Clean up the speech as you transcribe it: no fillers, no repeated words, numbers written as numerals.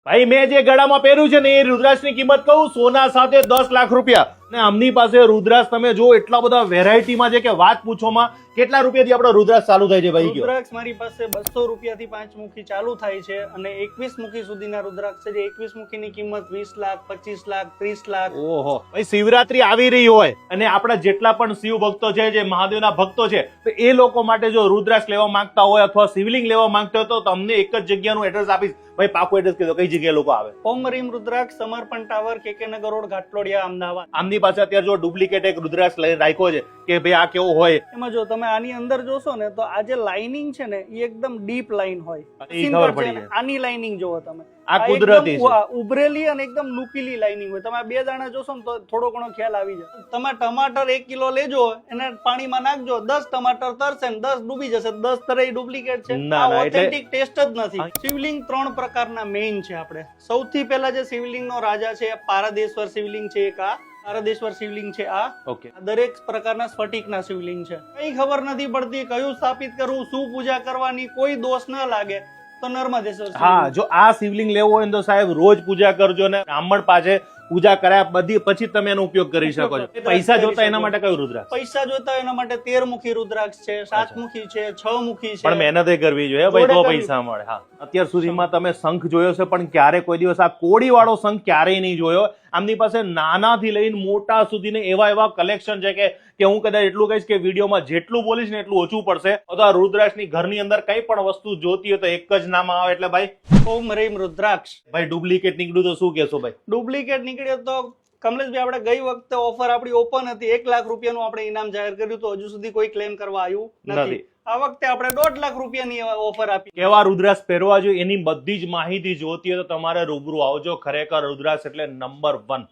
ભાઈ મેં જે ગળામાં પહેર્યું છે ને એ રુદ્રાક્ષની કિંમત કહું સોના સાથે 10 લાખ રૂપિયા ને આમની પાસે રુદ્રાક્ષ તમે જો એટલા બધા વેરાયટીમાં છે કે વાત પૂછોમાં કેટલા રૂપિયાથી આપણો રુદ્રાક્ષ ચાલુ થાય છે ભાઈ? રુદ્રાક્ષ મારી પાસે 200 રૂપિયાથી 5 મુખી ચાલુ થાય છે અને 21 મુખી સુધીના રુદ્રાક્ષ છે. જે 21 મુખીની કિંમત 20 લાખ 25 લાખ 30 લાખ. ઓહો ભાઈ શિવરાત્રી આવી રહી હોય અને આપણા જેટલા પણ શિવ ભક્તો છે જે મહાદેવના ભક્તો છે તો એ લોકો માટે જો રુદ્રાક્ષ લેવા માંગતા હોય અથવા શિવલિંગ લેવા માંગતા હોય તો તમને એક જ જગ્યાનું એડ્રેસ આપીશ. ભાઈ પાકું એડ્રેસ કહી દો કઈ જગ્યાએ લોકો આવે. ઓમ રીમ રુદ્રાક્ષ સમર્પણ ટાવર KK નગર રોડ ઘાટલોડિયા અમદાવાદ. આમની પાસે અત્યારે જો ડુપ્લિકેટ એક રુદ્રાક્ષ લઈ રાખ્યો છે કે ભાઈ આ કેવો હોય એમાં જો તમે આની અંદર જોશો ને તો આ જે લાઇનિંગ છે ને એ એકદમ ડીપ લાઇન હોય. એ ખબર પડી જાય. આની લાઇનિંગ જોવો તમે, આ કુદરતી છે. ઉભરેલી અને એકદમ નુકીલી લાઇનિંગ હોય. તમે આ બે દાણા જોશો ને તો થોડો ઘણો ખ્યાલ આવી જાય. તમે ટમાટર 1 કિલો લેજો, એને પાણીમાં નાખજો, 10 ટમાટર તરશે ને 10 ડૂબી જશે. 10 તરેય ડુપ્લિકેટ છે. આ ઓથેન્ટિક ટેસ્ટ જ નથી. શિવલિંગ 3 પ્રકારના મેઇન છે. આપણે સૌથી પહેલા જે શિવલિંગ નો રાજા છે પારદેશ્વર શિવલિંગ છે. એક આ પારદેશ્વર શિવલિંગ છે. આ ઓકે દરેક પ્રકારના સ્ફટિકના શિવલિંગ છે. કઈ ખબર નથી પડતી કયું સ્થાપિત કરવું, શું પૂજા કરવાની, કોઈ દોષ ન લાગે તો નર્મદેશ્વર. હા, જો આ શિવલિંગ લેવો હોય તો સાહેબ રોજ પૂજા કરજો ને બ્રાહ્મણ પાસે પૂજા કર્યા બધી પછી તમે એનો ઉપયોગ કરી શકો છો. પૈસા જોતા એના માટે કયું રુદ્રાક્ષ? પૈસા જોતા એના માટે 13 મુખી રુદ્રાક્ષ છે, 7 મુખી છે, 6 મુખી છે. પણ મહેનત કરવી જોઈએ ભાઈ તો પૈસા મળે. હા, અત્યાર સુધીમાં તમે શંખ જોયો છે પણ ક્યારે કોઈ દિવસ આ કોડી વાળો શંખ ક્યારેય નહીં જોયો. આમની પાસે નાનાથી લઈને મોટા સુધીને એવા કલેક્શન છે કે હું કદાચ એટલું કહીશ કે વિડીયોમાં જેટલું બોલીશ ને એટલું ઓછું પડશે. તો આ રુદ્રાક્ષની ઘરની અંદર કઈ પણ વસ્તુ જોતી હોય તો એક જ નામ આવે એટલે ભાઈ ઓમ રીમ રુદ્રાક્ષ. ભાઈ ડુપ્લિકેટ નીકળ્યું તો શું કહેશો ભાઈ? ડુપ્લિકેટ નીકળ્યો તો કમલેશભાઈ આપણે ગઈ વખતે ઓફર આપણી ઓપન હતી. 1 લાખ રૂપિયાનું આપણે ઇનામ જાહેર કર્યું તો હજુ સુધી કોઈ ક્લેમ કરવા આવ્યું નથી. આ વખતે આપણે 1.5 લાખ રૂપિયાની ઓફર આપી. કેવા રુદ્રાક્ષ પહેરવા જોઈએ એની બધી જ માહિતી જોતી હોય તો તમારે રૂબરૂ આવજો. ખરેખર રુદ્રાક્ષ એટલે નંબર 1.